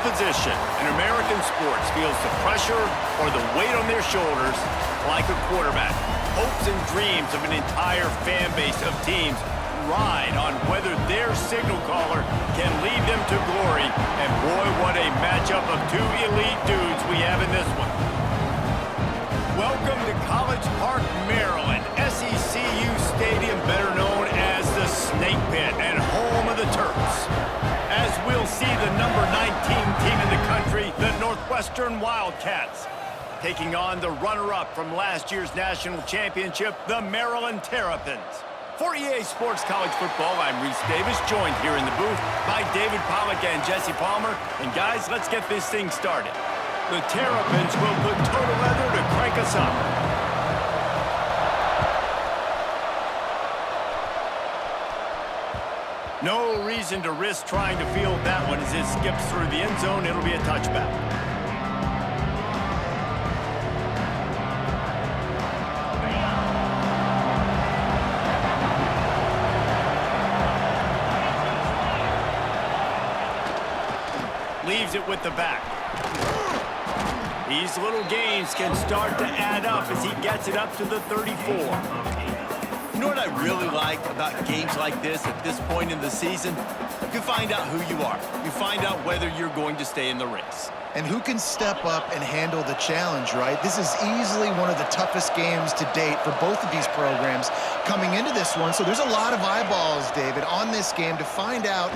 position in American sports feels the pressure or the weight on their shoulders like a quarterback. Hopes and dreams of an entire fan base of teams ride on whether their signal caller can lead them to glory. And boy, what a matchup of two elite dudes we have in this one. Welcome to College Park, Maryland, SECU Stadium, better known as the Snake Pit and home of the Terps. As we'll see the number 19 team in the country, the Northwestern Wildcats, taking on the runner-up from last year's national championship, the Maryland Terrapins. For EA Sports College Football, I'm Reese Davis, joined here in the booth by David Pollack and Jesse Palmer. And guys, let's get this thing started. The Terrapins will put total leather to crank us up. No reason to risk trying to field that one as it skips through the end zone. It'll be a touchback. Leaves it with the back. These little gains can start to add up as he gets it up to the 34. You know what I really like about games like this at this point in the season? You find out who you are. You find out whether you're going to stay in the race. And who can step up and handle the challenge, right? This is easily one of the toughest games to date for both of these programs coming into this one. So there's a lot of eyeballs, David, on this game to find out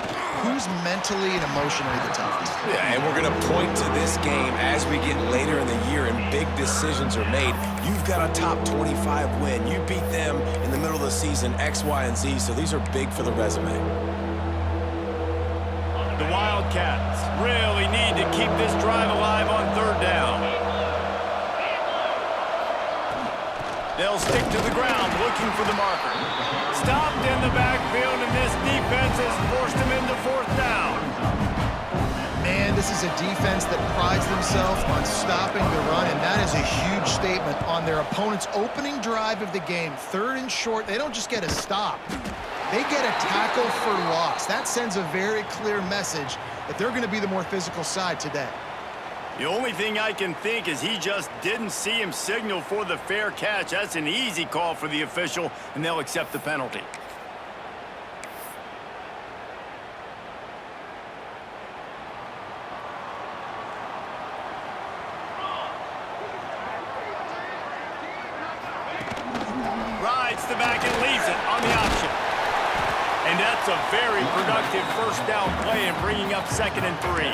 who's mentally and emotionally the toughest. Yeah, and we're going to point to this game as we get later in the year and big decisions are made. You've got a top 25 win. You beat them in the middle of the season, X, Y, and Z, so these are big for the resume. The Wildcats really need to keep this drive alive on third down. They'll stick to the ground looking for the marker. Stopped in the backfield, and this defense has forced them into fourth down. Man, this is a defense that prides themselves on stopping the run, and that is a huge statement on their opponent's opening drive of the game. Third and short, they don't just get a stop. They get a tackle for loss. That sends a very clear message that they're going to be the more physical side today. The only thing I can think is he just didn't see him signal for the fair catch. That's an easy call for the official, and they'll accept the penalty. Rides the back and leaves it on the option. And that's a very productive first down play in bringing up 2nd and 3.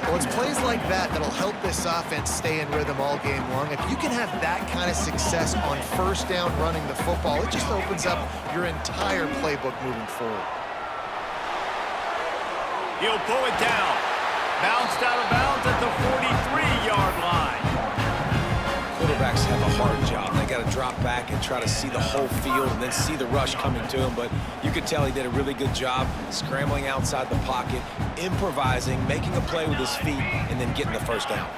Well, it's plays like that that'll help this offense stay in rhythm all game long. If you can have that kind of success on first down running the football, it just opens up your entire playbook moving forward. He'll pull it down. Bounced out of bounds at the 43-yard line. Quarterbacks have a hard job. They got to drop back and try to see the whole field and then see the rush coming to him. But you could tell he did a really good job scrambling outside the pocket, improvising, making a play with his feet, and then getting the first down.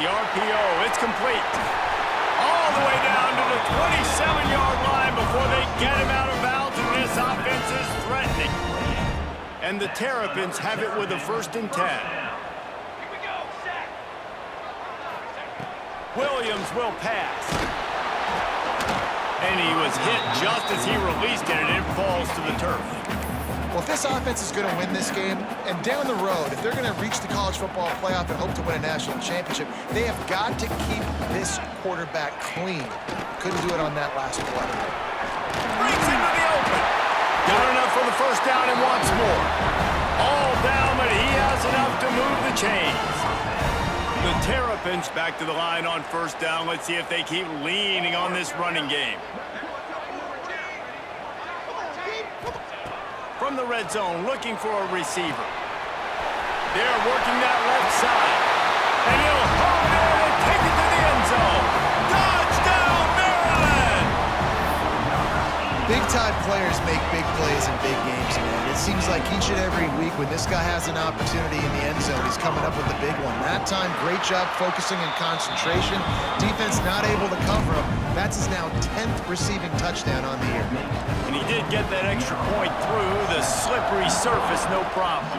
The RPO, it's complete. All the way down to the 27-yard line before they get him out of bounds, and this offense is threatening. And the Terrapins have it with a 1st and 10. Williams will pass. And he was hit just as he released it, and it falls to the turf. Well, if this offense is going to win this game, and down the road, if they're going to reach the college football playoff and hope to win a national championship, they have got to keep this quarterback clean. Couldn't do it on that last play. Breaks into the open. Got enough for the first down and wants more. All down, but he has enough to move the chains. The Terrapins back to the line on first down. Let's see if they keep leaning on this running game. From the red zone, looking for a receiver. They're working that left side. And he'll hold it and take it to the end zone. Touchdown, Maryland! Big-time players make big plays in big games, man. It seems like each and every week when this guy has an opportunity in the end zone, he's coming up with a big one. That time, great job focusing and concentration. Defense not able to cover him. That's his now 10th receiving touchdown on the year. And he did get that extra point through the slippery surface, no problem.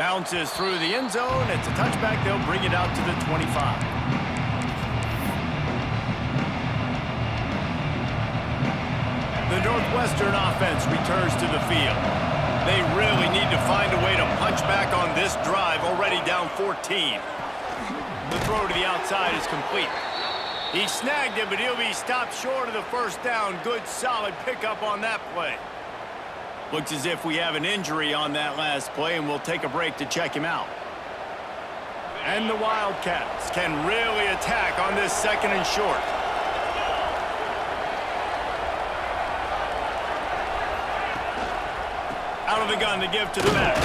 Bounces through the end zone. It's a touchback. They'll bring it out to the 25. The Northwestern offense returns to the field. They really need to find a way to punch back on this drive, already down 14. The throw to the outside is complete. He snagged it, but he'll be stopped short of the first down. Good, solid pickup on that play. Looks as if we have an injury on that last play, and we'll take a break to check him out. And the Wildcats can really attack on this 2nd and short. Out of the gun to give to the back.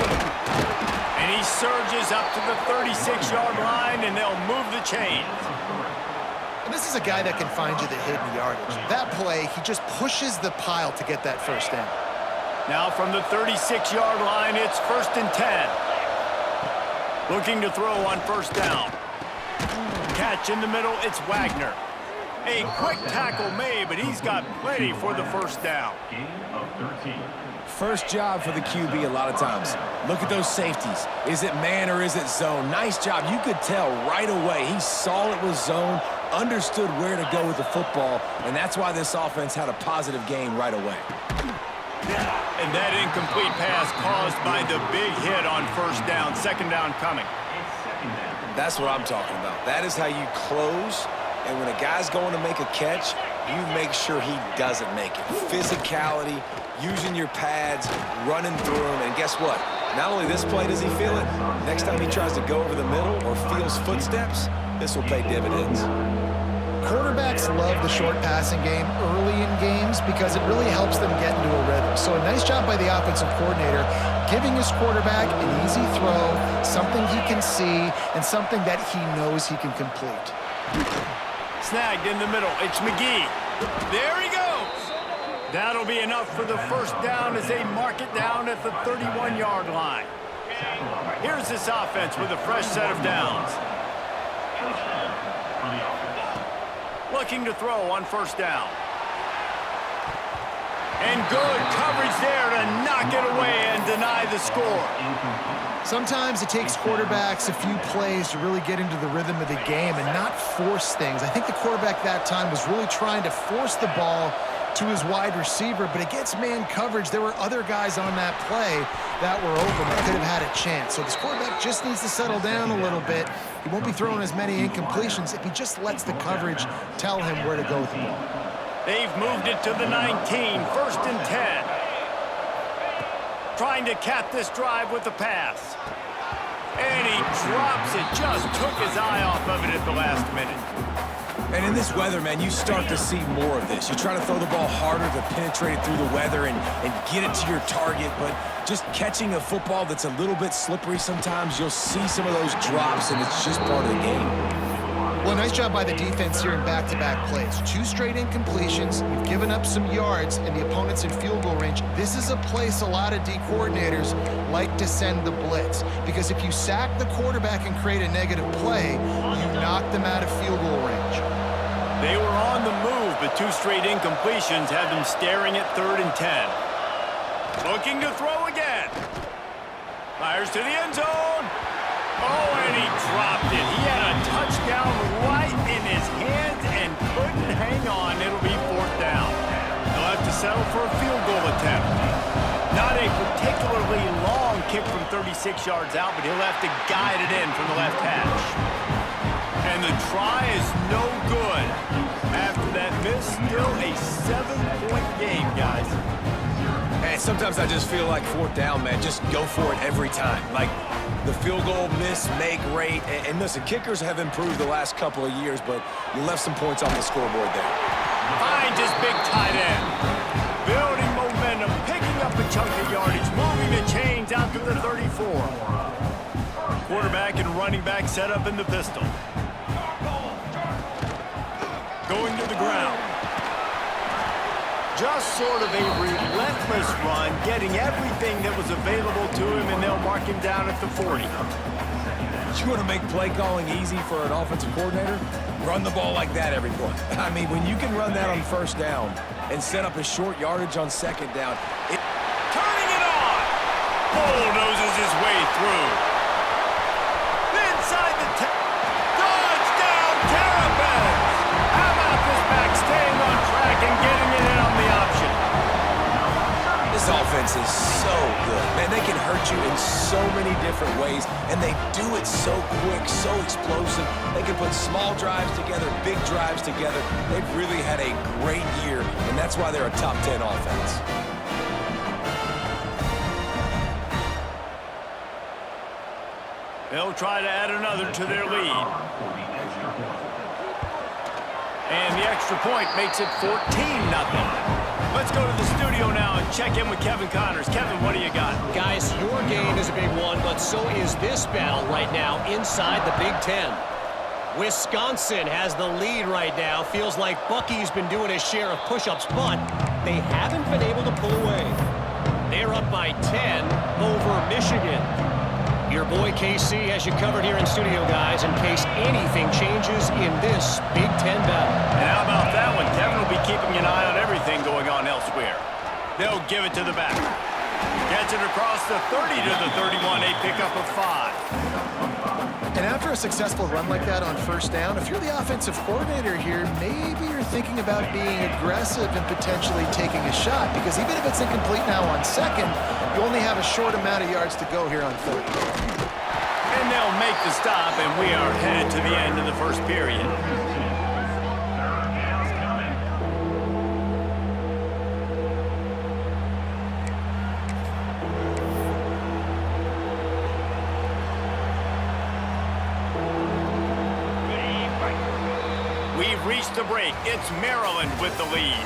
And he surges up to the 36-yard line, and they'll move the chains. And this is a guy that can find you the hidden yardage. That play, he just pushes the pile to get that first down. Now from the 36-yard line, it's 1st and 10. Looking to throw on 1st down. Catch in the middle, it's Wagner. A quick tackle made, but he's got plenty for the 1st down. First job for the QB a lot of times. Look at those safeties. Is it man or is it zone? Nice job. You could tell right away. He saw it was zone, understood where to go with the football, and that's why this offense had a positive game right away. And that incomplete pass caused by the big hit on 1st down. 2nd down coming. That's what I'm talking about. That is how you close, and when a guy's going to make a catch, you make sure he doesn't make it. Physicality, using your pads, running through them, and guess what? Not only this play does he feel it, next time he tries to go over the middle or feels footsteps, this will pay dividends. Quarterbacks love the short passing game early in games because it really helps them get into a rhythm. So a nice job by the offensive coordinator giving his quarterback an easy throw, something he can see, and something that he knows he can complete. Snagged in the middle. It's McGee. There he goes. That'll be enough for the 1st down as they mark it down at the 31-yard line. Here's this offense with a fresh set of downs. Looking to throw on 1st down. And good coverage there to knock it away and deny the score. Sometimes it takes quarterbacks a few plays to really get into the rhythm of the game and not force things. I think the quarterback that time was really trying to force the ball to his wide receiver, but against man coverage, there were other guys on that play that were open that could have had a chance. So this quarterback just needs to settle down a little bit. He won't be throwing as many incompletions if he just lets the coverage tell him where to go with the ball. They've moved it to the 19, 1st and 10. Trying to cap this drive with the pass. And he drops it, just took his eye off of it at the last minute. And in this weather, man, you start to see more of this. You try to throw the ball harder to penetrate it through the weather and get it to your target, but just catching a football that's a little bit slippery sometimes, you'll see some of those drops, and it's just part of the game. Well, nice job by the defense here in back-to-back plays. 2 straight incompletions. You've given up some yards, and the opponent's in field goal range. This is a place a lot of D coordinators like to send the blitz, because if you sack the quarterback and create a negative play, you knock them out of field goal range. They were on the move, but 2 straight incompletions had them staring at 3rd and 10. Looking to throw again. Fires to the end zone. Oh, and he dropped it. He had a touchdown right in his hands and couldn't hang on. It'll be 4th down. He'll have to settle for a field goal attempt. Not a particularly long kick from 36 yards out, but he'll have to guide it in from the left hash. And the try is no good. After that miss, still a 7-point game, guys. And sometimes I just feel like 4th down, man, just go for it every time. Like the field goal miss, make rate. And listen, kickers have improved the last couple of years, but you left some points off the scoreboard there. Finds his big tight end. Building momentum, picking up a chunk of yardage, moving the chains out to the 34. Quarterback and running back set up in the pistol. Going to the ground. Just sort of a relentless run, getting everything that was available to him, and they'll mark him down at the 40. You want to make play calling easy for an offensive coordinator? Run the ball like that every play. I mean, when you can run that on first down and set up a short yardage on second down, turning it on! Bulldozes his way through. Inside the touchdown, Terrapins! How about this back staying on track and getting it in on the option? this offense is so good. Man, they can hurt you in so many different ways, and they do it so quick, so explosive. They can put small drives together, big drives together. They've really had a great year, and that's why they're a top 10 offense. They'll try to add another to their lead. And the extra point makes it 14-0. Let's go to the studio now and check in with Kevin Connors. Kevin, what do you got? Guys, your game is a big one, but so is this battle right now inside the Big Ten. Wisconsin has the lead right now. Feels like Bucky's been doing his share of push-ups, but they haven't been able to pull away. They're up by 10 over Michigan. Your boy KC has you covered here in studio, guys, in case anything changes in this Big Ten battle. And how about that one? Kevin will be keeping an eye on everything going on elsewhere. They'll give it to the back. Gets it across the 30 to the 31, a pickup of 5. And after a successful run like that on first down, if you're the offensive coordinator here, maybe you're thinking about being aggressive and potentially taking a shot, because even if it's incomplete now on second, you only have a short amount of yards to go here on third. And they'll make the stop, and we are headed to the end of the first period. We've reached the break. It's Maryland with the lead.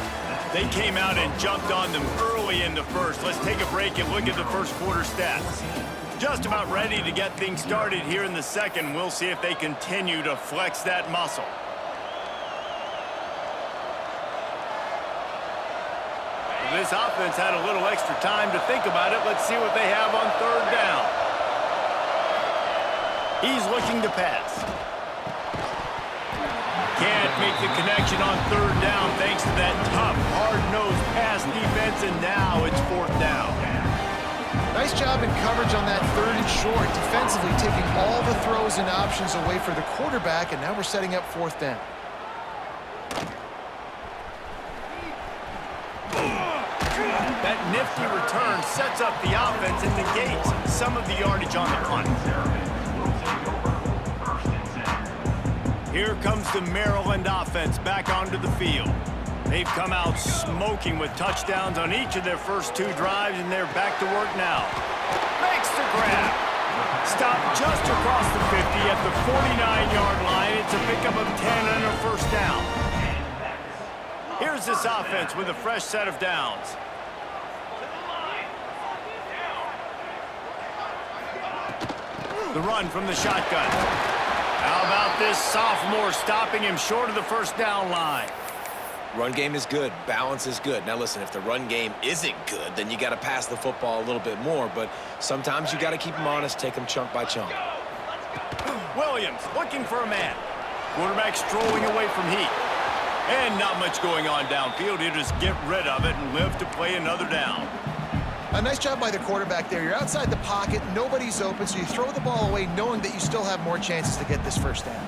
They came out and jumped on them early in the first. Let's take a break and look at the first quarter stats. Just about ready to get things started here in the second. We'll see if they continue to flex that muscle. This offense had a little extra time to think about it. Let's see what they have on third down. He's looking to pass. Can't make the connection on third down thanks to that tough, hard-nosed pass defense, and now it's fourth down. Nice job in coverage on that third and short, defensively taking all the throws and options away for the quarterback, and now we're setting up fourth down. That nifty return sets up the offense and negates some of the yardage on the punt. Here comes the Maryland offense back onto the field. They've come out smoking with touchdowns on each of their first two drives, and they're back to work now. Makes the grab. Stopped just across the 50 at the 49-yard line. It's a pickup of 10 and a first down. Here's this offense with a fresh set of downs. The run from the shotgun. How about this sophomore stopping him short of the first down line? Run game is good. Balance is good. Now, listen, if the run game isn't good, then you got to pass the football a little bit more. But sometimes you got to keep them honest, take them chunk by chunk. Williams looking for a man. Quarterback strolling away from heat. And not much going on downfield. He'll just get rid of it and live to play another down. A nice job by the quarterback there. You're outside the pocket, nobody's open, so you throw the ball away knowing that you still have more chances to get this first down.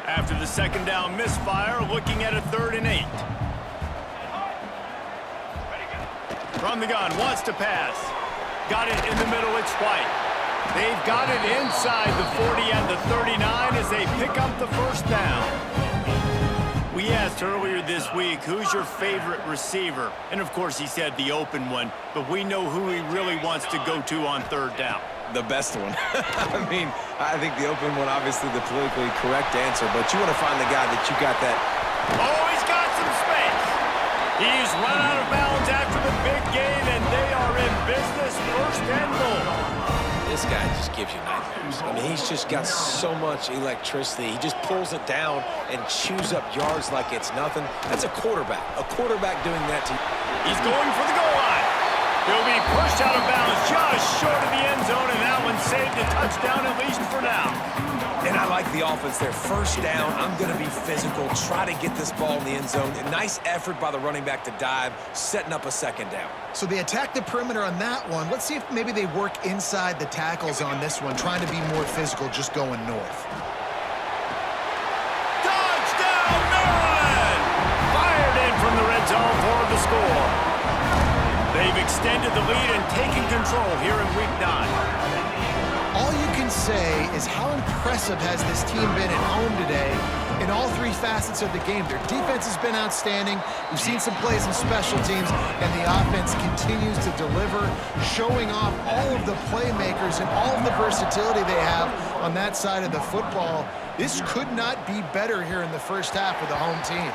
After the second down misfire, looking at a 3rd and 8. From the gun, wants to pass. Got it in the middle, it's White. They've got it inside the 40 and the 39 as they pick up the first down. We asked earlier this week, who's your favorite receiver? And of course he said the open one, but we know who he really wants to go to on third down. The best one. I mean, I think the open one, obviously the politically correct answer, but you want to find the guy that you got that. Oh, he's got some space. He's run out of bounds after the big gain, and they are in business, first and goal. This guy just gives you nightmares. I mean, he's just got so much electricity. He just pulls it down and chews up yards like it's nothing. That's a quarterback. A quarterback doing that to you. He's going for the goal line. He'll be pushed out of bounds just short of the end zone, and that one saved a touchdown at least for now. And I like the offense there. First down, I'm going to be physical, try to get this ball in the end zone. A nice effort by the running back to dive, setting up a second down. So they attack the perimeter on that one. Let's see if maybe they work inside the tackles on this one, trying to be more physical, just going north. Touchdown, Maryland! Fired in from the red zone for the score. They've extended the lead and taken control here in Week 9. All you can say is how impressive has this team been at home today in all three facets of the game. Their defense has been outstanding. We've seen some plays in special teams, and the offense continues to deliver, showing off all of the playmakers and all of the versatility they have on that side of the football. This could not be better here in the first half with the home team.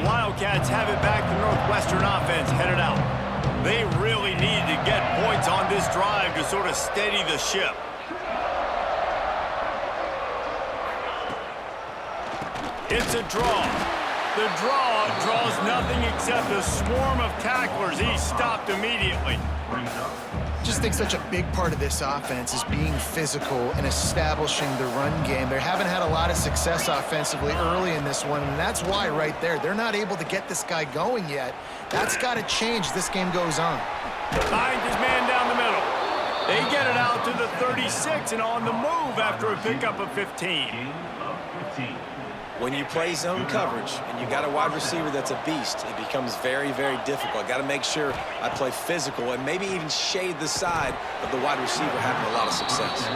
Wildcats have it back. The Northwestern offense headed out. They really need to get points on this drive to sort of steady the ship. It's a draw. The draw draws nothing except a swarm of tacklers. He's stopped immediately. Just think such a big part of this offense is being physical and establishing the run game. They haven't had a lot of success offensively early in this one, and that's why right there, they're not able to get this guy going yet. That's got to change as this game goes on. Finds his man down the middle. They get it out to the 36 and on the move after a pickup of 15. When you play zone coverage and you got a wide receiver that's a beast, it becomes very, very difficult. I got to make sure I play physical and maybe even shade the side of the wide receiver having a lot of success.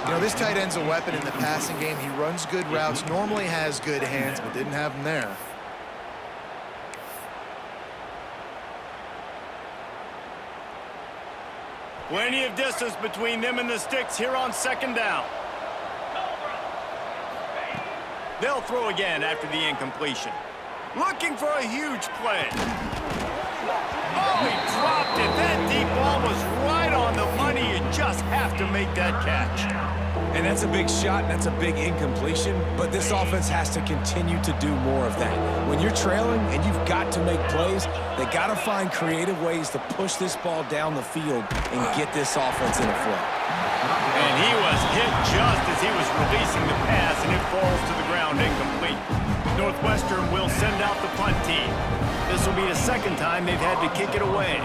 You know, this tight end's a weapon in the passing game. He runs good routes, normally has good hands, but didn't have them there. Plenty of distance between them and the sticks here on second down. They'll throw again after the incompletion. Looking for a huge play. Oh, he dropped it. That deep ball was right on the money. You just have to make that catch. And that's a big shot, and that's a big incompletion, but this offense has to continue to do more of that. When you're trailing and you've got to make plays, they got to find creative ways to push this ball down the field and get this offense in a flow. And he was hit just as he was releasing the pass, and it falls to the ground incomplete. Northwestern will send out the punt team. This will be the second time they've had to kick it away.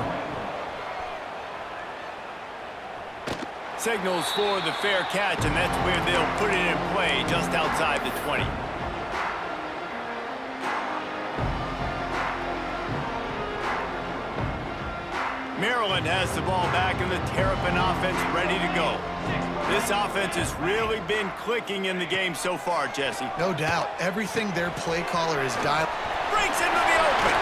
Signals for the fair catch, and that's where they'll put it in play just outside the 20. Maryland has the ball back, and the Terrapin offense ready to go. This offense has really been clicking in the game so far, Jesse. No doubt. Everything their play caller is dialed. Breaks into the open.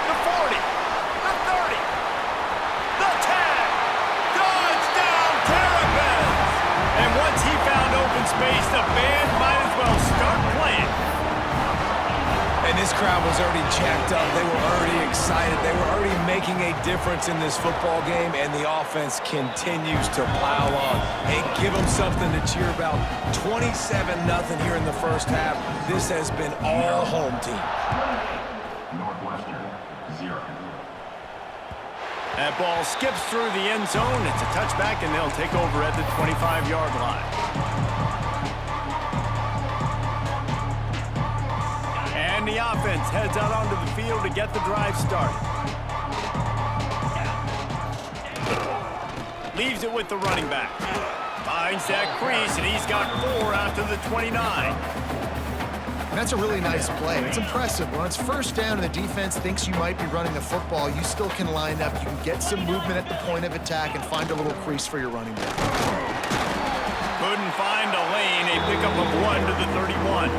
The 40. The 30. The 10. Touchdown, Terrapins! And once he found open space, the band might as well start playing. And this crowd was already jacked up. They were already excited. They were already making a difference in this football game, and the offense continues to plow on. Hey, give them something to cheer about. 27-0 here in the first half. This has been all home team. Northwestern, 0. That ball skips through the end zone. It's a touchback, and they'll take over at the 25-yard line. And the offense heads out onto the field to get the drive started. Leaves it with the running back. Finds that crease, and he's got 4 after the 29. And that's a really nice play. It's impressive. When it's first down and the defense thinks you might be running the football, you still can line up. You can get some movement at the point of attack and find a little crease for your running back. Couldn't find a lane. A pickup of 1 to the 31.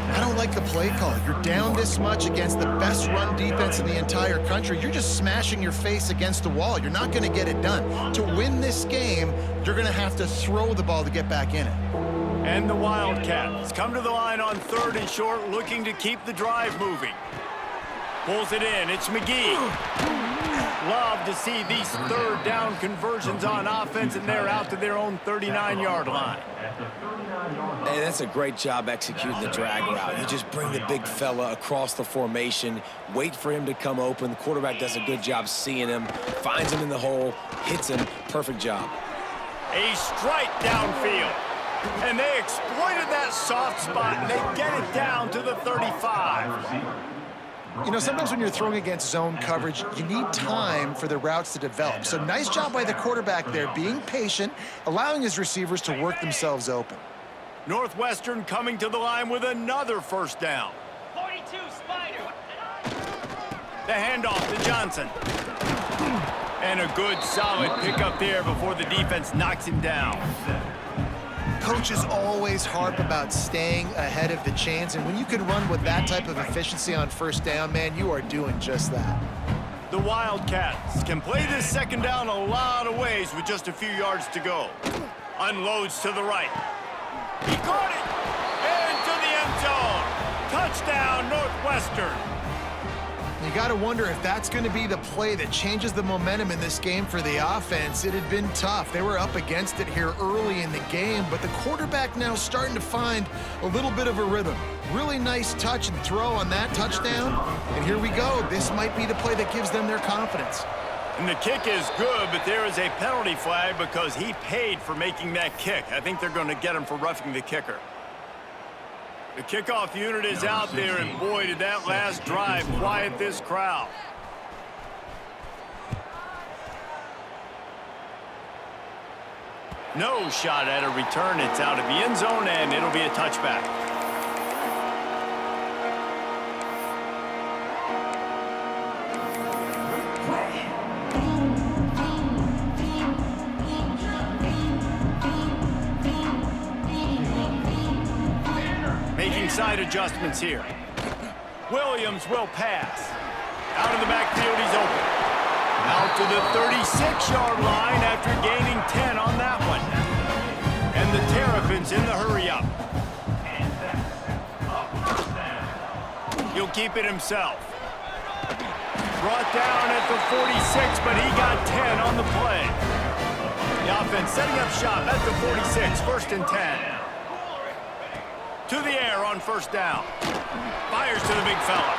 I don't like the play call. You're down this much against the best run defense in the entire country. You're just smashing your face against the wall. You're not going to get it done. To win this game, you're going to have to throw the ball to get back in it. And the Wildcats come to the line on 3rd and short, looking to keep the drive moving. Pulls it in. It's McGee. Love to see these 3rd down conversions on offense, and they're out to their own 39-yard line. Hey, that's a great job executing the drag route. You just bring the big fella across the formation, wait for him to come open. The quarterback does a good job seeing him, finds him in the hole, hits him. Perfect job. A strike downfield. And they exploited that soft spot, and they get it down to the 35. You know, sometimes when you're throwing against zone coverage, you need time for the routes to develop. So nice job by the quarterback there, being patient, allowing his receivers to work themselves open. Northwestern coming to the line with another 1st down. 42, Spider. The handoff to Johnson. And a good, solid pickup there before the defense knocks him down. Coaches always harp about staying ahead of the chains, and when you can run with that type of efficiency on 1st down, man, you are doing just that. The Wildcats can play this 2nd down a lot of ways with just a few yards to go. Unloads to the right. He caught it! Into the end zone! Touchdown, Northwestern! You got to wonder if that's going to be the play that changes the momentum in this game for the offense. It had been tough. They were up against it here early in the game, but the quarterback now starting to find a little bit of a rhythm. Really nice touch and throw on that touchdown. And here we go. This might be the play that gives them their confidence. And the kick is good, but there is a penalty flag because he paid for making that kick. I think they're going to get him for roughing the kicker. The kickoff unit is out there, and boy, did that last drive quiet this crowd. No shot at a return. It's out of the end zone, and it'll be a touchback. Making side adjustments here. Williams will pass. Out of the backfield, he's open. Out to the 36-yard line after gaining 10 on that one. And the Terrapins in the hurry-up. He'll keep it himself. Brought down at the 46, but he got 10 on the play. The offense setting up shop at the 46, 1st and 10. To the air on 1st down. Fires to the big fella.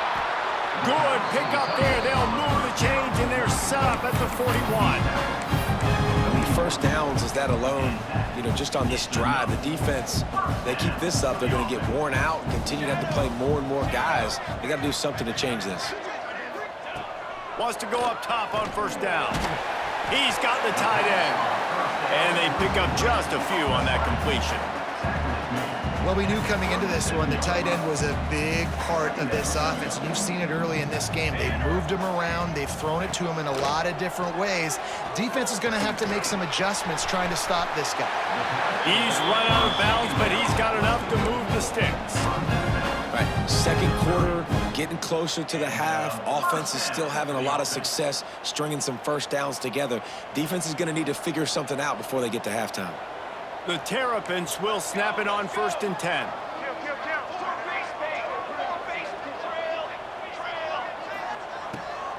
Good pickup there. They'll move the chains, and they're set up at the 41. I mean, 1st downs is that alone, you know, just on this drive. The defense, they keep this up, they're going to get worn out and continue to have to play more and more guys. They got to do something to change this. Wants to go up top on 1st down. He's got the tight end. And they pick up just a few on that completion. Well, we knew coming into this one, the tight end was a big part of this offense, and you've seen it early in this game. They've moved him around. They've thrown it to him in a lot of different ways. Defense is going to have to make some adjustments trying to stop this guy. He's run out of bounds, but he's got enough to move the sticks. Right, 2nd quarter, getting closer to the half. Offense is still having a lot of success stringing some 1st downs together. Defense is going to need to figure something out before they get to halftime. The Terrapins will snap it on 1st and 10.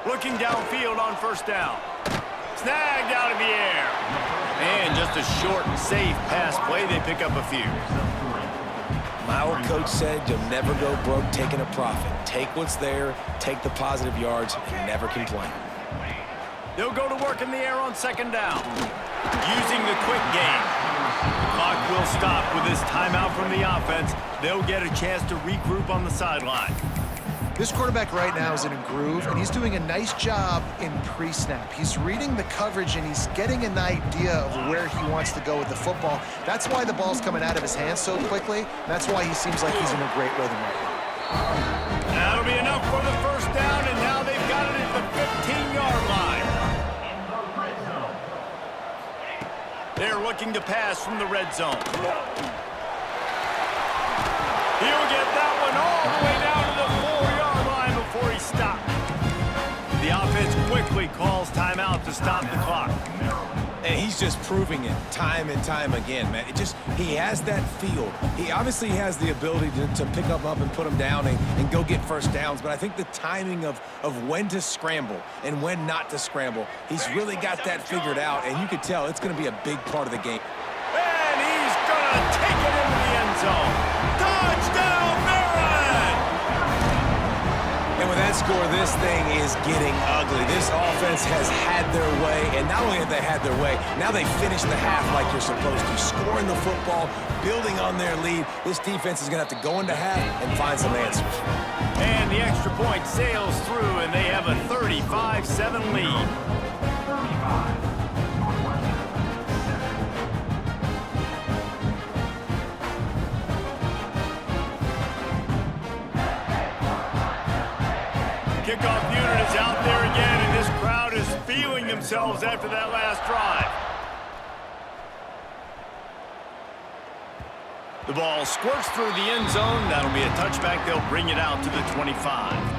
Looking downfield on 1st down. Snagged out of the air. And just a short and safe pass play. They pick up a few. My old coach said you'll never go broke taking a profit. Take what's there, take the positive yards, and never complain. They'll go to work in the air on 2nd down. Using the quick game. The clock will stop with this timeout from the offense. They'll get a chance to regroup on the sideline. This quarterback right now is in a groove, and he's doing a nice job in pre-snap. He's reading the coverage, and he's getting an idea of where he wants to go with the football. That's why the ball's coming out of his hands so quickly. That's why he seems like he's in a great rhythm right now. That'll be enough for the 1st down, and now they've got it at the 15-yard line. They're looking to pass from the red zone. He'll get that one all the way down to the 4-yard line before he stopped. The offense quickly calls timeout to stop the clock. And he's just proving it time and time again, man. He has that feel. He obviously has the ability to pick up and put him down and go get first downs, but I think the timing of when to scramble and when not to scramble, he's really got that figured out, and you could tell it's going to be a big part of the game. And he's going to take it into the end zone. Touchdown, Maryland! And with that score, this thing is getting ugly. This offense has had their way, and not only have they had their way, now they finish the half like you're supposed to, scoring the football, building on their lead. This defense is going to have to go into half and find some answers. And the extra point sails through, and they have a 35-7 lead. Kickoff unit is out there again, and this crowd is feeling themselves after that last drive. The ball squirts through the end zone. That'll be a touchback. They'll bring it out to the 25.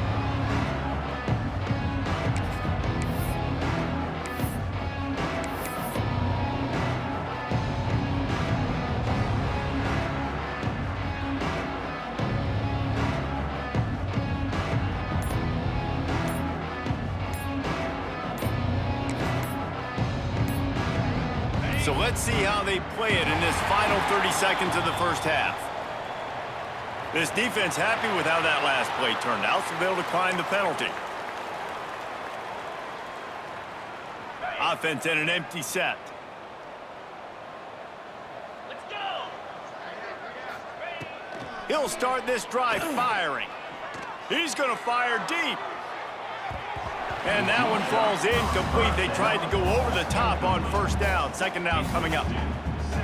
So let's see how they play it in this final 30 seconds of the first half. This defense happy with how that last play turned out, so they'll decline the penalty. Offense at an empty set. Let's go. He'll start this drive firing. He's going to fire deep. And that one falls incomplete. They tried to go over the top on first down. Second down coming up.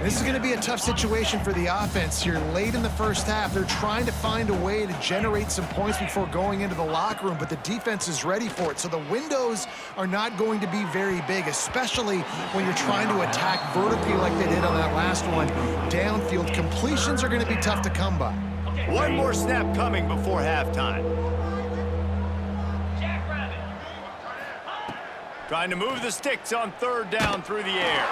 This is going to be a tough situation for the offense here late in the first half. They're trying to find a way to generate some points before going into the locker room, but the defense is ready for it. So the windows are not going to be very big, especially when you're trying to attack vertically like they did on that last one. Downfield completions are going to be tough to come by. One more snap coming before halftime. Trying to move the sticks on third down through the air.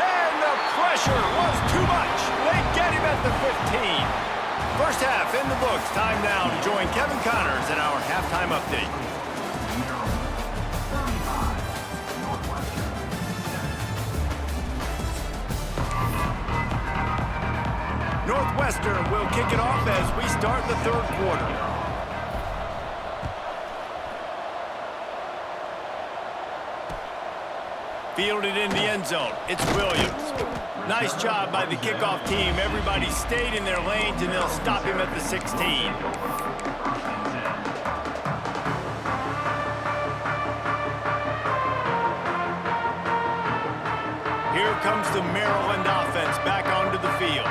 And the pressure was too much. They get him at the 15. First half in the books. Time now to join Kevin Connors in our halftime update. Northwestern will kick it off as we start the third quarter. Fielded in the end zone. It's Williams. Nice job by the kickoff team. Everybody stayed in their lanes, and they'll stop him at the 16. Here comes the Maryland offense back onto the field.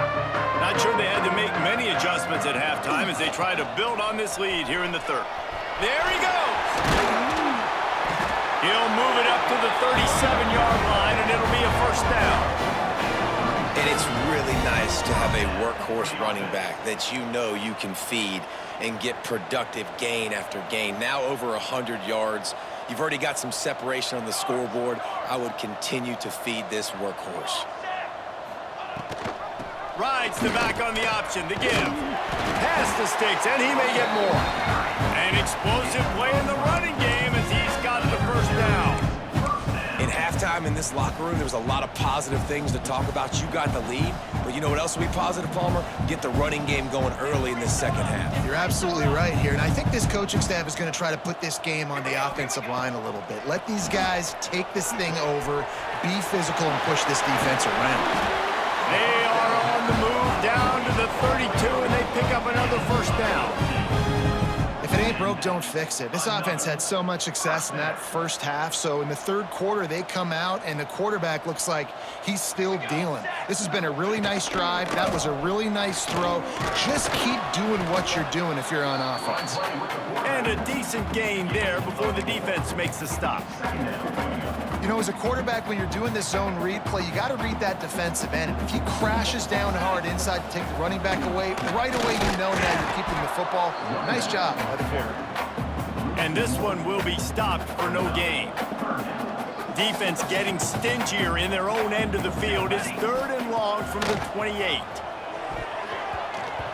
Not sure they had to make many adjustments at halftime as they try to build on this lead here in the third. There he goes! He'll move it up to the 37-yard line, and it'll be a first down. And it's really nice to have a workhorse running back that you know you can feed and get productive gain after gain. Now over 100 yards. You've already got some separation on the scoreboard. I would continue to feed this workhorse. Rides the back on the option, the give. Pass the sticks, and he may get more. An explosive play in the running game as he's got the first down. In halftime in this locker room, there was a lot of positive things to talk about. You got the lead, but you know what else will be positive, Palmer? Get the running game going early in this second half. You're absolutely right here, and I think this coaching staff is going to try to put this game on the offensive line a little bit. Let these guys take this thing over, be physical, and push this defense around. They are on the move down to the 32, and they pick up another first down. If it ain't broke, don't fix it. This offense had so much success in that first half, so in the third quarter, they come out, and the quarterback looks like he's still dealing. This has been a really nice drive. That was a really nice throw. Just keep doing what you're doing if you're on offense. And a decent gain there before the defense makes the stop. You know, as a quarterback, when you're doing this zone read play, you got to read that defensive end. If he crashes down hard inside to take the running back away, right away you know now you're keeping the football. Nice job by the quarterback. And this one will be stopped for no gain. defense getting stingier in their own end of the field. It's 3rd and long from the 28.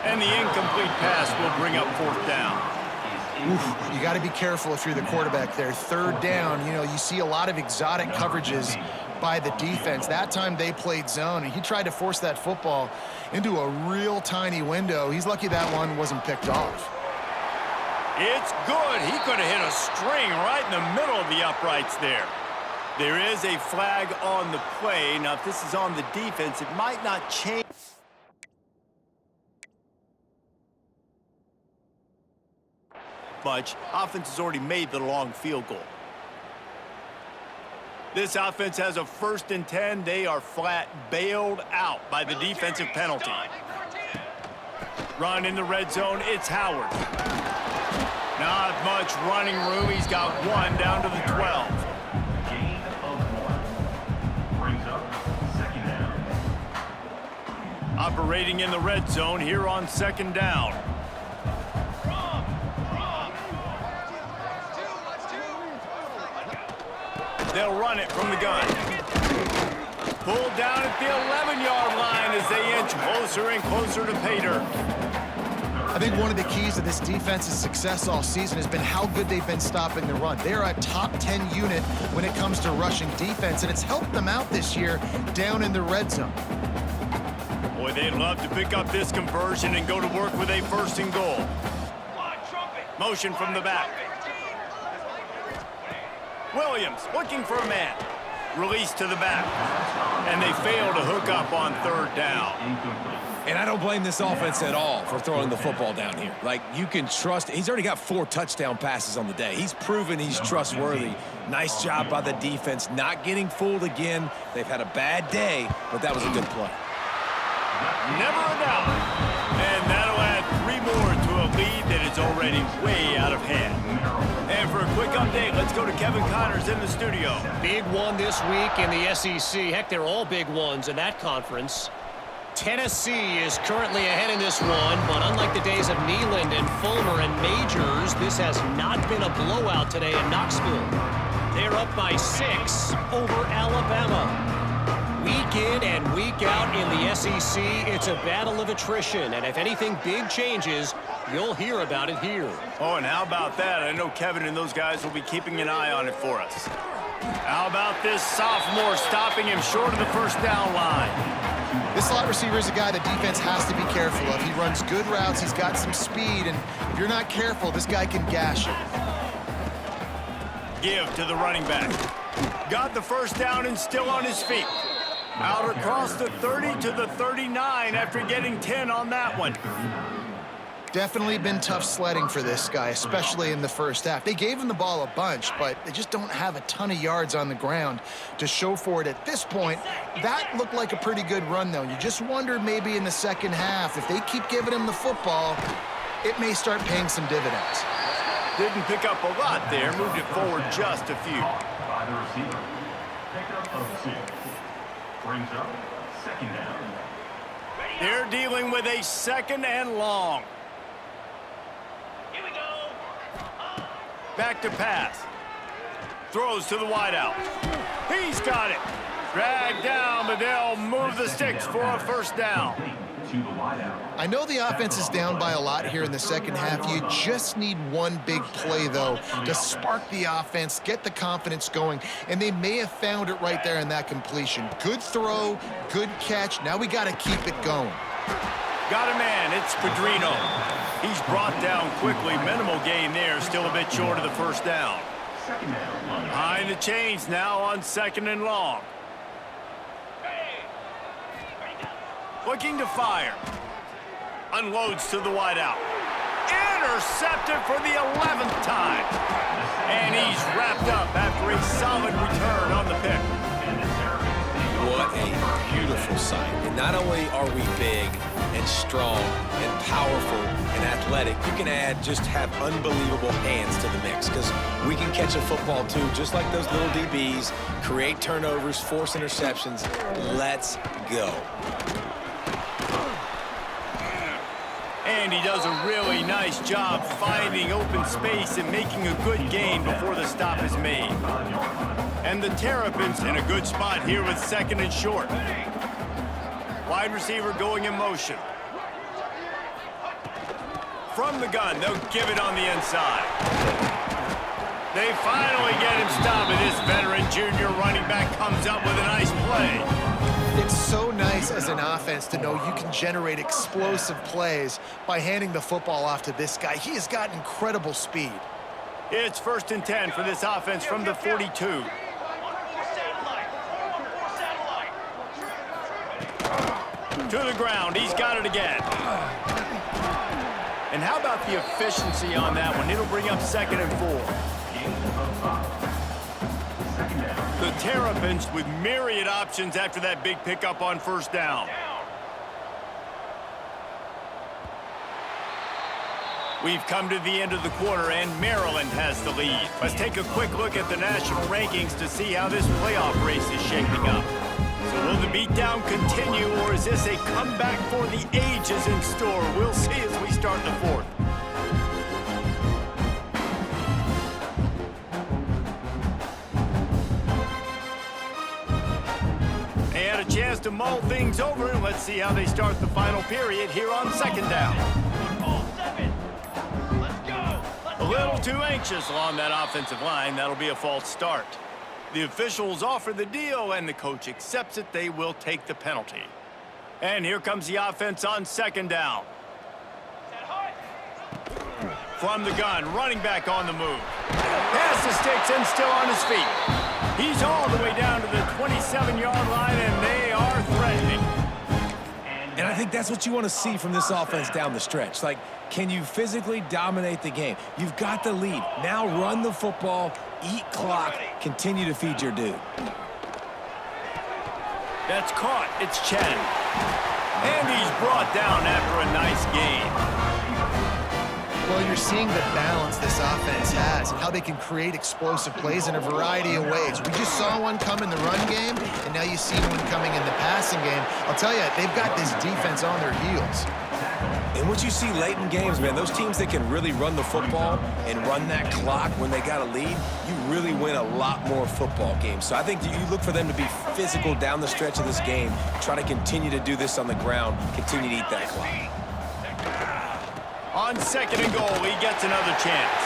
And the incomplete pass will bring up 4th down. Oof, you got to be careful if you're the quarterback there. 3rd down, you know, you see a lot of exotic coverages by the defense. That time they played zone, and he tried to force that football into a real tiny window. He's lucky that one wasn't picked off. It's good. He could have hit a string right in the middle of the uprights there. There is a flag on the play. Now, if this is on the defense, it might not change much. Offense has already made the long field goal. This offense has a 1st and 10. They are flat bailed out by the defensive penalty. Run in the red zone. It's Howard. Not much running room. He's got 1 down to the 12. Gain of 1. Brings up 2nd down. Operating in the red zone here on 2nd down. They'll run it from the gun. Pulled down at the 11-yard line as they inch closer and closer to pay dirt. I think one of the keys to this defense's success all season has been how good they've been stopping the run. They're a top 10 unit when it comes to rushing defense, and it's helped them out this year down in the red zone. Boy, they'd love to pick up this conversion and go to work with a 1st and goal. Motion from the back. Williams looking for a man. Release to the back. And they fail to hook up on 3rd down. And I don't blame this offense at all for throwing the football down here. Like, you can trust. He's already got 4 touchdown passes on the day. He's proven he's trustworthy. Nice job by the defense, not getting fooled again. They've had a bad day, but that was a good play. Never a doubt. And that'll add 3 more to a lead that is already way out of hand. And for a quick update, let's go to Kevin Connors in the studio. Big one this week in the SEC. Heck, they're all big ones in that conference. Tennessee is currently ahead in this one, but unlike the days of Neyland and Fulmer and Majors, this has not been a blowout today in Knoxville. They're up by 6 over Alabama. Week in and week out in the SEC, it's a battle of attrition, and if anything big changes, you'll hear about it here. Oh, and how about that? I know Kevin and those guys will be keeping an eye on it for us. How about this sophomore stopping him short of the 1st down line? This slot receiver is a guy the defense has to be careful of. He runs good routes, he's got some speed, and if you're not careful, this guy can gash you. Give to the running back. Got the 1st down and still on his feet. Out across the 30 to the 39 after getting 10 on that one. Definitely been tough sledding for this guy, especially in the 1st half. They gave him the ball a bunch, but they just don't have a ton of yards on the ground to show for it at this point. That looked like a pretty good run, though. You just wondered maybe in the 2nd half, if they keep giving him the football, it may start paying some dividends. Didn't pick up a lot there, moved it forward just a few. By the receiver. Pickup of 2. Brings up 2nd down. They're dealing with a 2nd and long. Here we go. Back to pass. Throws to the wideout. He's got it. Dragged down, but they'll move the sticks for a 1st down. To the wideout. I know the offense is down by a lot here in the 2nd half. You just need one big play, though, to spark the offense, get the confidence going, and they may have found it right there in that completion. Good throw, good catch. Now we got to keep it going. Got a man. It's Pedrino. He's brought down quickly. Minimal gain there. Still a bit short of the 1st down. 2nd down. Behind the chains now on 2nd and long. Looking to fire. Unloads to the wideout. Intercepted for the 11th time. And he's wrapped up after a solid return on the pick. What a beautiful sight. And not only are we big and strong and powerful and athletic, you can just have unbelievable hands to the mix, because we can catch a football too, just like those little DBs, create turnovers, force interceptions. Let's go. And he does a really nice job finding open space and making a good gain before the stop is made. And the Terrapins in a good spot here with 2nd and short. Wide receiver going in motion. From the gun, they'll give it on the inside. They finally get him stopped, and this veteran junior running back comes up with a nice play. It's so nice as an offense to know you can generate explosive plays by handing the football off to this guy. He has got incredible speed. It's 1st and 10 for this offense from the 42. To the ground, he's got it again. And how about the efficiency on that one? It'll bring up 2nd and 4. The Terrapins with myriad options after that big pickup on 1st down. We've come to the end of the quarter, and Maryland has the lead. Let's take a quick look at the national rankings to see how this playoff race is shaping up. So will the beatdown continue, or is this a comeback for the ages in store? We'll see as we start the 4th. They had a chance to mull things over, and let's see how they start the final period here on 2nd down. A little too anxious along that offensive line. That'll be a false start. The officials offer the deal, and the coach accepts it. They will take the penalty. And here comes the offense on 2nd down. From the gun, running back on the move. Pass the sticks and still on his feet. He's all the way down to the 27-yard line, and they are threatening. And I think that's what you want to see from this offense down the stretch. Like, can you physically dominate the game? You've got the lead. Now run the football, eat clock, continue to feed your dude. That's caught. It's Chen. And he's brought down after a nice gain. Well, you're seeing the balance this offense has and how they can create explosive plays in a variety of ways. We just saw one come in the run game, and now you see one coming in the passing game. I'll tell you, they've got this defense on their heels. And what you see late in games, man, those teams that can really run the football and run that clock when they got a lead, you really win a lot more football games. So I think you look for them to be physical down the stretch of this game, try to continue to do this on the ground, continue to eat that clock. On 2nd and goal, he gets another chance.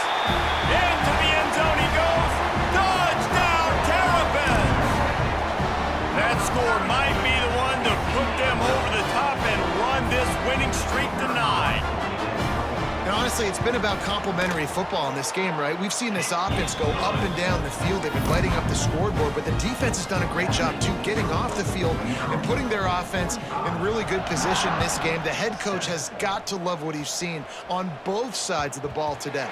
Into the end zone he goes. Touchdown, Terrapins! That score might be the one to put them over the top and run this winning streak to 9. And honestly, it's been about complementary football in this game, right? We've seen this offense go up and down the field. They've been lighting up the scoreboard, but the defense has done a great job, too, getting off the field and putting their offense in really good position in this game. The head coach has got to love what he's seen on both sides of the ball today.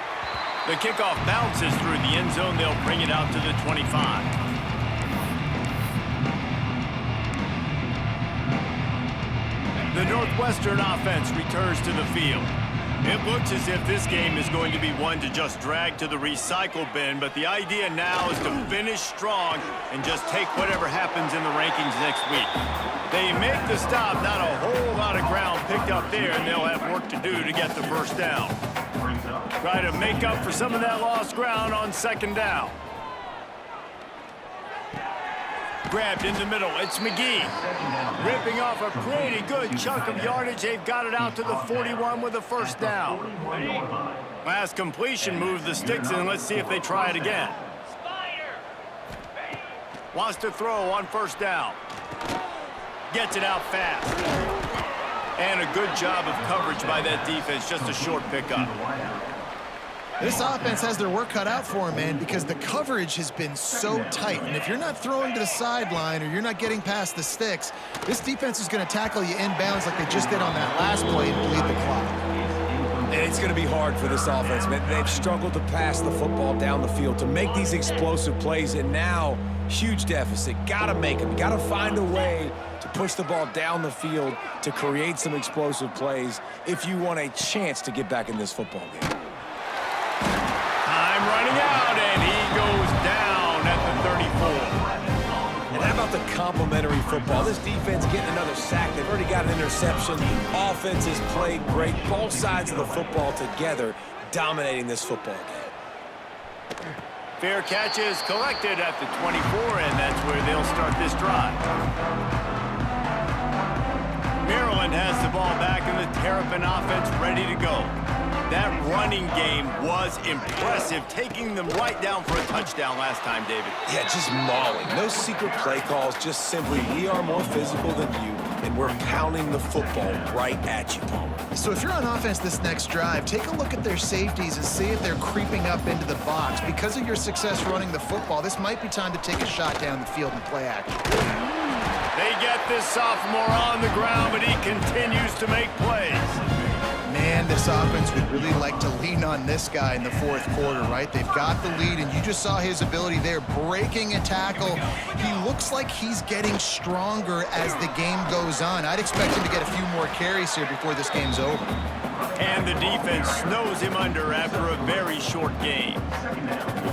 The kickoff bounces through the end zone. They'll bring it out to the 25. The Northwestern offense returns to the field. It looks as if this game is going to be one to just drag to the recycle bin, but the idea now is to finish strong and just take whatever happens in the rankings next week. They make the stop, not a whole lot of ground picked up there, and they'll have work to do to get the 1st down. Try to make up for some of that lost ground on 2nd down. Grabbed in the middle, it's McGee. Ripping off a pretty good chunk of yardage. They've got it out to the 41 with a 1st down. Last completion moved the sticks in. Let's see if they try it again. Wants to throw on 1st down. Gets it out fast. And a good job of coverage by that defense. Just a short pickup. This offense has their work cut out for them, man, because the coverage has been so tight. And if you're not throwing to the sideline or you're not getting past the sticks, this defense is going to tackle you inbounds like they just did on that last play and bleed the clock. And it's going to be hard for this offense, man. They've struggled to pass the football down the field, to make these explosive plays, and now huge deficit. Got to make them. Got to find a way to push the ball down the field to create some explosive plays if you want a chance to get back in this football game. Time running out, and he goes down at the 34. And how about the complementary football? This defense getting another sack. They've already got an interception. Offense has played great. Both sides of the football together dominating this football game. Fair catch is collected at the 24, and that's where they'll start this drive. Maryland has the ball back in the Terrapin offense ready to go. That running game was impressive, taking them right down for a touchdown last time, David. Yeah, just mauling. No secret play calls, just simply we are more physical than you, and we're pounding the football right at you, Palmer. So if you're on offense this next drive, take a look at their safeties and see if they're creeping up into the box. Because of your success running the football, this might be time to take a shot down the field and play action. They get this sophomore on the ground, but he continues to make plays. Man, this offense would really like to lean on this guy in the fourth quarter, right? They've got the lead, and you just saw his ability there, breaking a tackle. He looks like he's getting stronger as the game goes on. I'd expect him to get a few more carries here before this game's over. And the defense snows him under after a very short game.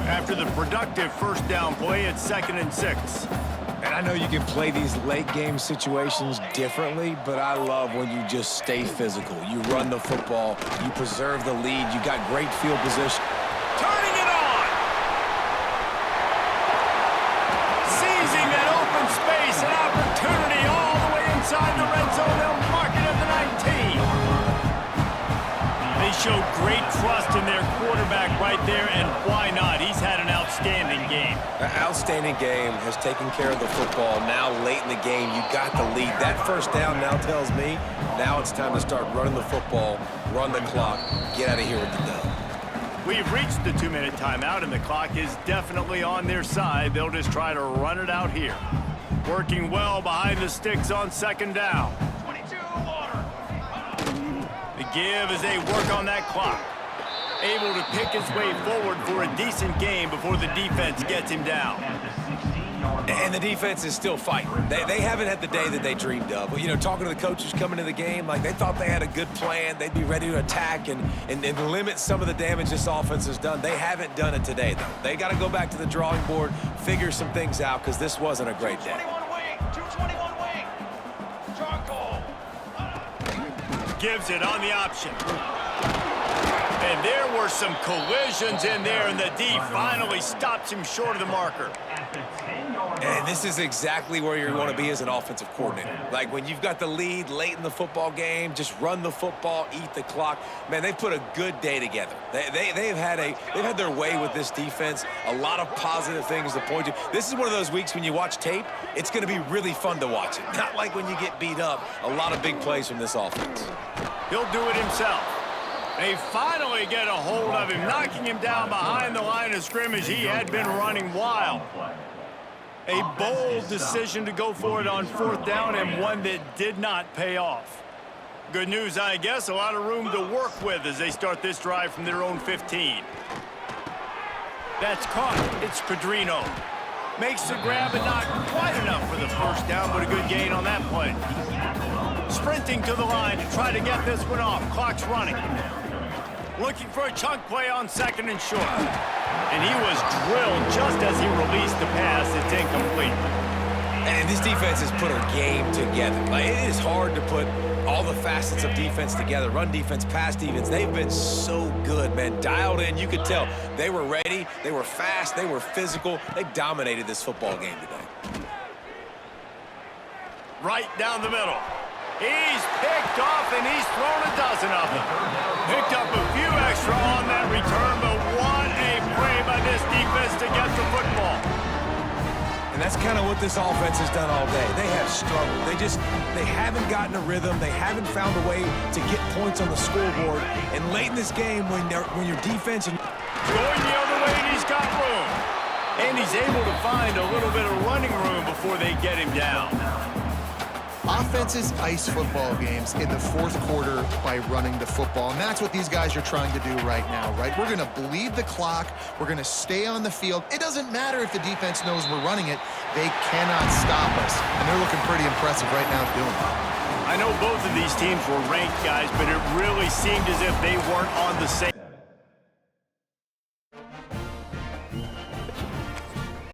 After the productive first down play, it's 2nd and 6. And I know you can play these late-game situations differently, but I love when you just stay physical. You run the football, you preserve the lead, you got great field position. Turning it on! Seizing that open space, an opportunity all the way inside the red zone. They'll mark it at the 19. They show great trust in their quarterback right there, and why not? He's had an outstanding game. An outstanding game, has taken care of the football. Now late in the game, you got the lead. That first down now tells me now it's time to start running the football, run the clock, get out of here with the dub. We've reached the 2-minute timeout, and the clock is definitely on their side. They'll just try to run it out here. Working well behind the sticks on 2nd down. 22 water. The give as they work on that clock. Able to pick his way forward for a decent game before the defense gets him down. And the defense is still fighting. They haven't had the day that they dreamed of. But, you know, talking to the coaches coming into the game, like they thought they had a good plan. They'd be ready to attack and limit some of the damage this offense has done. They haven't done it today, though. They got to go back to the drawing board, figure some things out, because this wasn't a great day. 221 wing. Charcoal. Gives it on the option. And there were some collisions in there, and the D finally stops him short of the marker. And this is exactly where you want to be as an offensive coordinator. Like when you've got the lead late in the football game, just run the football, eat the clock. Man, they've put a good day together. They've had their way with this defense. A lot of positive things to point to. This is one of those weeks when you watch tape, it's going to be really fun to watch it. Not like when you get beat up. A lot of big plays from this offense. He'll do it himself. They finally get a hold of him, knocking him down behind the line of scrimmage. He had been running wild. A bold decision to go for it on 4th down, and one that did not pay off. Good news, I guess, a lot of room to work with as they start this drive from their own 15. That's caught. It's Pedrino. Makes the grab, but not quite enough for the first down, but a good gain on that play. Sprinting to the line to try to get this one off. Clock's running. Looking for a chunk play on 2nd and short. And he was drilled just as he released the pass. It's incomplete. And this defense has put a game together. Like, it is hard to put all the facets of defense together. Run defense, pass defense. They've been so good, man. Dialed in. You could tell they were ready. They were fast. They were physical. They dominated this football game today. Right down the middle. He's picked off, and he's thrown a dozen of them. Picked up a few extra on that return, but what a play by this defense to get the football. And that's kind of what this offense has done all day. They have struggled. They haven't gotten a rhythm. They haven't found a way to get points on the scoreboard. And late in this game, when your defense and going the other way, and he's got room. And he's able to find a little bit of running room before they get him down. Offenses ice football games in the fourth quarter by running the football, and that's what these guys are trying to do right now, right? We're going to bleed the clock. We're going to stay on the field. It doesn't matter if the defense knows we're running it. They cannot stop us, and they're looking pretty impressive right now doing it. I know both of these teams were ranked, guys, but it really seemed as if they weren't on the same